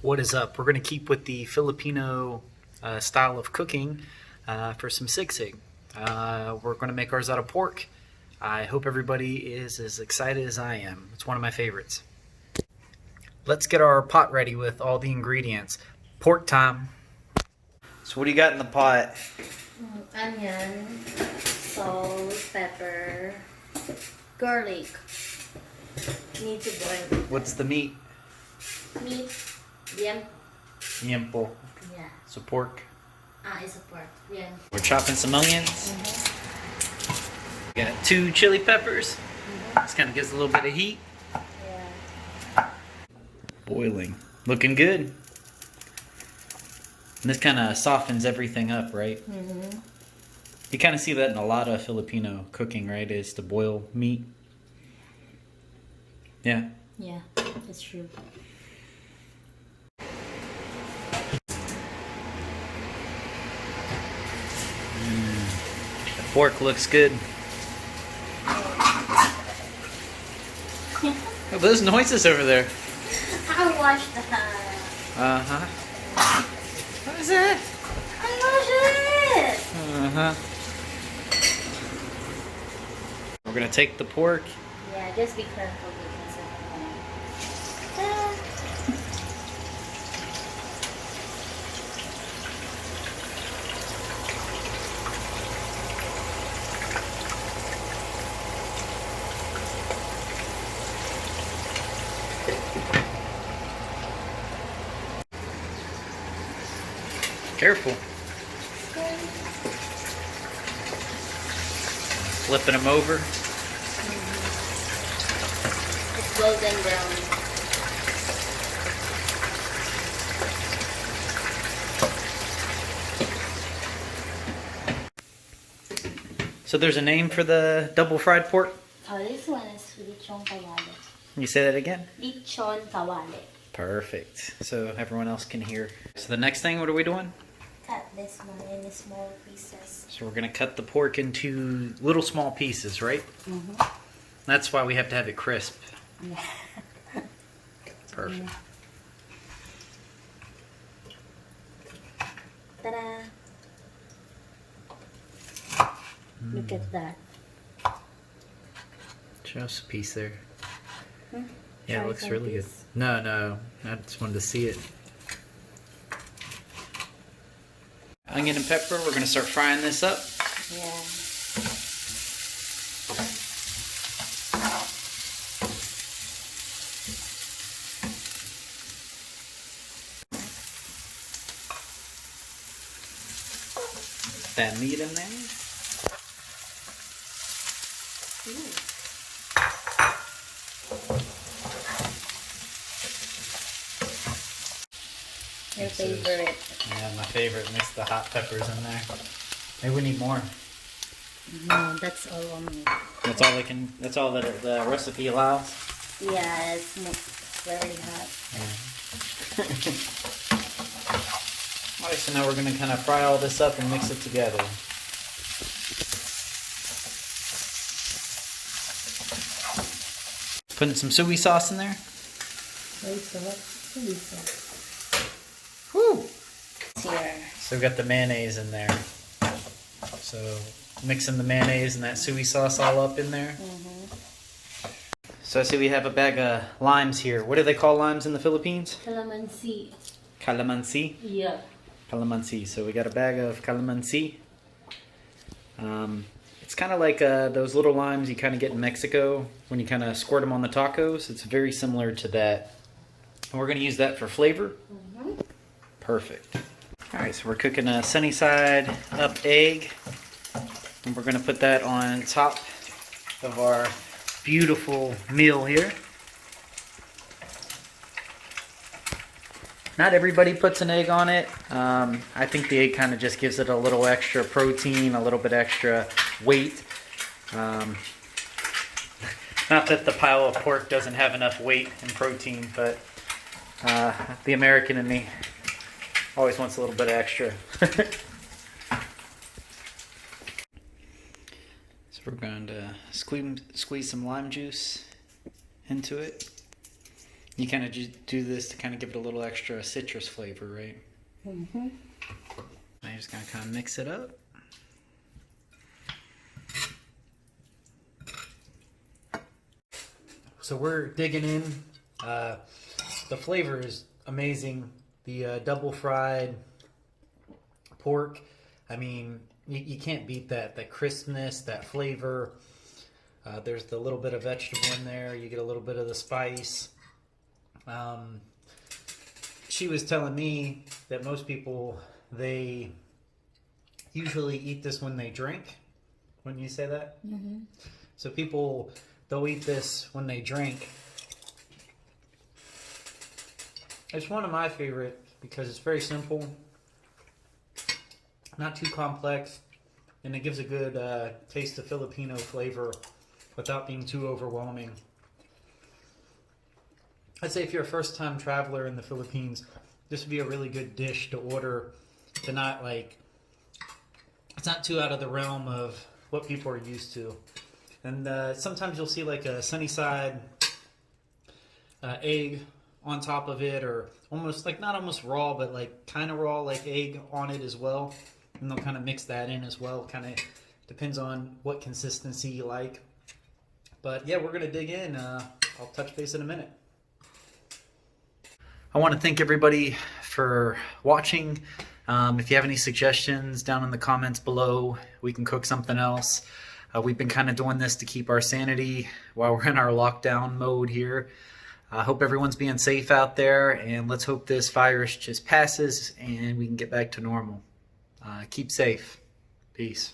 What is up? We're going to keep with the Filipino style of cooking for some SiSig. We're going to make ours out of pork. I hope everybody is as excited as I am. It's one of my favorites. Let's get our pot ready with all the ingredients. Pork time. So what do you got in the pot? Onion, salt, pepper, garlic. Need to boil. What's the meat? Meat, Liempo. yeah. So pork. It's a pork. Yeah. We're chopping some onions. We got 2 chili peppers. This kind of gives a little bit of heat. Yeah. Boiling. Looking good. And this kind of softens everything up, right? You kind of see that in a lot of Filipino cooking, right? Is to boil meat. Yeah. Yeah, that's true. The pork looks good. Oh, those noises over there. I watched that. Uh-huh. What is that? I watched it. Uh-huh. We're gonna take the pork. Yeah, just be careful because of Careful. Flipping them over. It's golden brown. So there's a name for the double fried pork? Oh, this one is lechon kawale. Can you say that again? Lechon kawale. Perfect. So everyone else can hear. So the next thing, what are we doing? Cut this one in small pieces. So we're gonna cut the pork into little small pieces, right? That's why we have to have it crisp. Yeah. Perfect. Ta-da! Look at that. Show us a piece there. Yeah, Try it looks some really good. piece. No, I just wanted to see it. Onion and pepper, we're gonna start frying this up. Yeah. That meat in there. Your favorite. Yeah, my favorite. Mix the hot peppers in there. Maybe we need more. No, that's all on me. That's all they can. That's all that the recipe allows. Yeah, it's very hot. Alright, so now we're gonna kind of fry all this up and mix it together. Putting some soy sauce in there. Wait, so what's this? Woo! Here. So we've got the mayonnaise in there. So mixing the mayonnaise and that soy sauce all up in there. So I see we have a bag of limes here. What do they call limes in the Philippines? Calamansi. Calamansi. Yeah. Calamansi. So we got a bag of calamansi. It's kind of like those little limes you kind of get in Mexico when you kind of squirt them on the tacos. It's very similar to that. And we're going to use that for flavor. Perfect. Alright, so we're cooking a sunny side up egg. And we're going to put that on top of our beautiful meal here. Not everybody puts an egg on it. I think the egg kind of just gives it a little extra protein, a little bit extra weight. Not that the pile of pork doesn't have enough weight and protein, but the American in me always wants a little bit extra. So we're going to squeeze some lime juice into it. You kind of just do this to kind of give it a little extra citrus flavor, right? Mm-hmm. I'm just gonna kind of mix it up. So we're digging in. The flavor is amazing. The double fried pork, I mean, you can't beat that. That crispness, that flavor. There's the little bit of vegetable in there. You get a little bit of the spice. She was telling me that most people, they usually eat this when they drink. Wouldn't you say that? Mm-hmm. So people, they'll eat this when they drink. It's one of my favorite because it's very simple, not too complex, and it gives a good taste of Filipino flavor without being too overwhelming. I'd say if you're a first-time traveler in the Philippines, this would be a really good dish to order. To not like, it's not too out of the realm of what people are used to. And sometimes you'll see like a sunny side egg on top of it, or almost like, not almost raw, but like kind of raw, like egg on it as well. And they'll kind of mix that in as well. Kind of depends on what consistency you like. But yeah, we're going to dig in. I'll touch base in a minute. I want to thank everybody for watching. If you have any suggestions down in the comments below, we can cook something else. We've been kind of doing this to keep our sanity while we're in our lockdown mode here. I hope everyone's being safe out there, and let's hope this virus just passes and we can get back to normal. Keep safe. Peace.